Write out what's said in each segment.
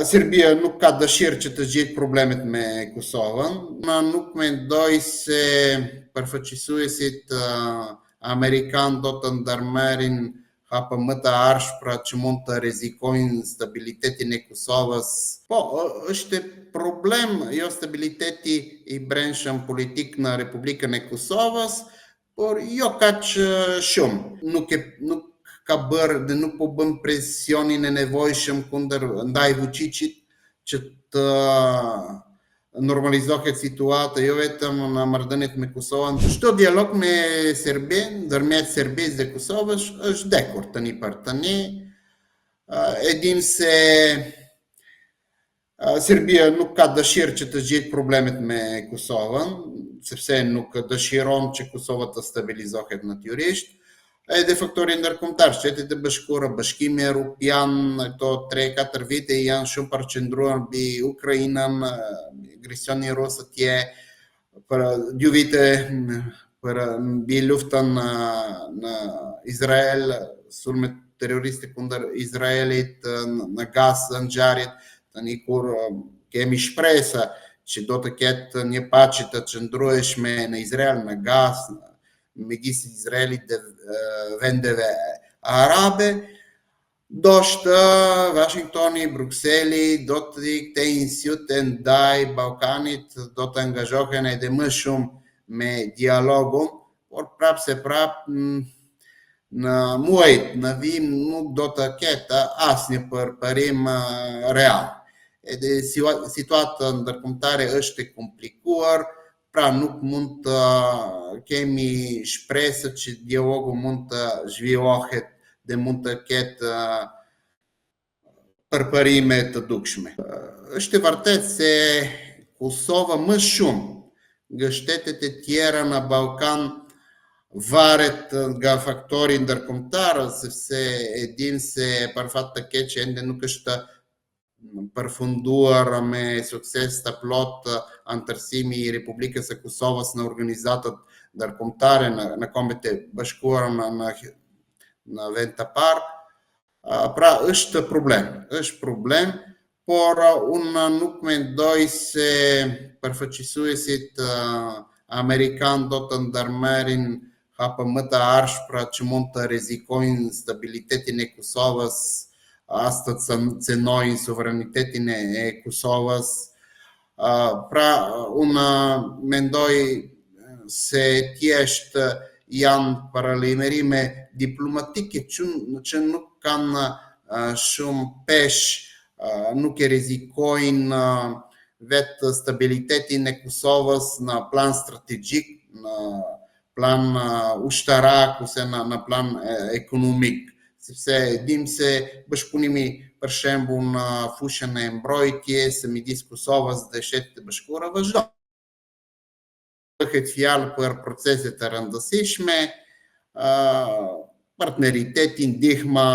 Serbia nuk ka dëshirë që të zgjidhë problemet me Kosovën. Unë nuk mendoj se përfaqësuesit amerikan do të ndërmerrin hapa më të ardhshme që mund të rrezikojnë stabilitetin e Kosovës. Po, është problem jo stabiliteti i brendshëm politik në Republikën e Kosovës, por jo kaq shumë. Nuk ka bërë dhe nuk po bën presionin e nevojshëm ndaj Vučićit që të normalizohet situata jo vetëm në marrëdhëniet me Kosovën. Çdo dialog me Serbinë, ndërmjet Serbisë dhe Kosovës është dekur tani për tani. E dim se Serbia nuk ka dëshirë që të zgjidhë problemet me Kosovën, sepse nuk dëshiron që Kosova të stabilizohet natyrisht. Edhe faktori ndërkombëtar, Shtetet e Bashkuara, Bashkimi Evropian, këto 3-4 vite janë shumë përqendruar mbi Ukrainën, agresionin rus atje, për 2 vite mbi luftën në Izrael, sulmet terroriste kundër Izraelit në Gazë, në ngjarjet, tani kur kemi shpresa që do të ketë një paqe të qëndrueshme në Izrael, në Gazë, midis Izraelit dhe vendeve arabe, ndoshta Washingtoni, Brukseli do të kthejnë sytë ndaj Ballkanit, do të angazhohen edhe më shumë me dialogun, por prapë se prapë në muajt në vim nuk do të ketë asnjë përparim real. Edhe situata ndërkombëtare është e komplikuar, pra nuk mund të kemi shpresë që dialogu mund të zhvillohet dhe mund të ketë përparime të dukshme. Është e vërtetë se Kosova më shumë nga shtetet e tjera në Ballkan varet nga faktori ndërkombëtar, sepse e dim se për fat të keq ende nuk është përfunduar me sukses të plot anëtarësimi i Republikës së Kosovës në organizatat ndërkombëtare, në Kombet e Bashkuara në vend të parë. Pra është problem, por unë nuk mendoj se përfaqësuesit amerikan do të ndërmerrin hapa më të ardhshme që mund të rrezikojnë stabilitetin e Kosovës, as të cenojnë suverenitetin e Kosovës. Pra, unë mendoj se thjesht janë paralajmërime diplomatike që nuk kanë shumë pesh, nuk e rrezikojnë vetë stabilitetin e Kosovës në plan strategjik, në plan ushtarak ose në plan ekonomik. Sepse dim se bashkëpunimi për shembull në fushën e mbrojtjes midis Kosovës dhe Shtetit e Bashkuara vazhdon. Bëhet fjalë për procese të rëndësishme, partneriteti, ndihma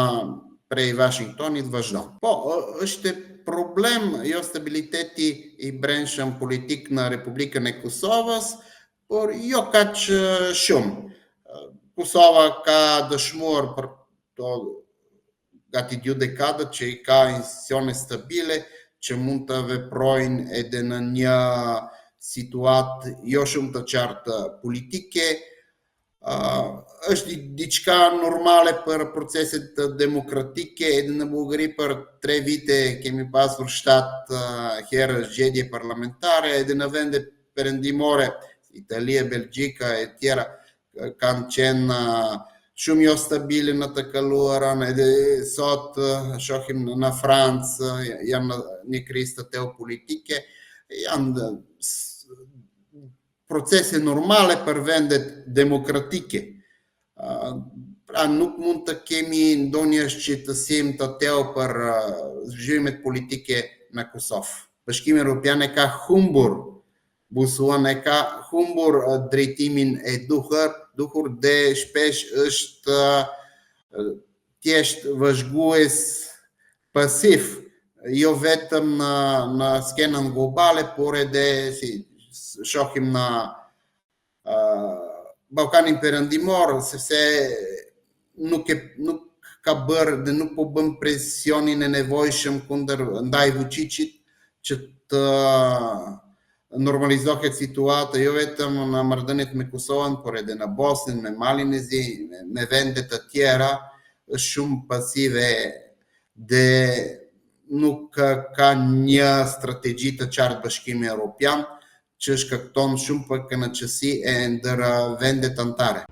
prej Washingtonit vazhdon. Po, është problem jo stabiliteti i brendshëm politik në Republikën e Kosovës, por jo kaq shumë. Kosova ka dëshmuar për gati 2 dekada që i ka institucione stabile që mund të veprojnë edhe në një situatë jo shumë të qartë politike. Është diçka normale për proceset demokratike, edhe në Bullgari për 3 vite kemi pasur 7 herë zgjedhje parlamentare, edhe në vende perëndimore, Italia, Belgjika e tjera kanë qenë shumë jo stabile në të kaluarën, edhe sot shohim në Francë janë një krizë teopolitike, janë procese normale për vendet demokratike. Pra nuk mund të kemi ndonjë shqetësim të tillë për zhvillimet politike në Kosovë. Bashkimi Evropian e ka humbur busuan, e ka humbur drejtimin e duhur dhe shpesh është thjesht vëzhgues pasiv, jo vetëm në skenën globale, por edhe si shohim në Ballkanin perëndimor, sepse nuk ka bërë dhe nuk po bën presionin e nevojshëm kundër ndaj Vučićit që të normalizohet situata jo vetëm në marrëdhëniet me Kosovën, por edhe në Bosnjën, me Malin e Zi, me vende të tjera, është shumë pasive dhe nuk ka një strategji të qartë Bashkimi Evropian që shkakton shumë për kënaqësi e ndër vendet anëtare.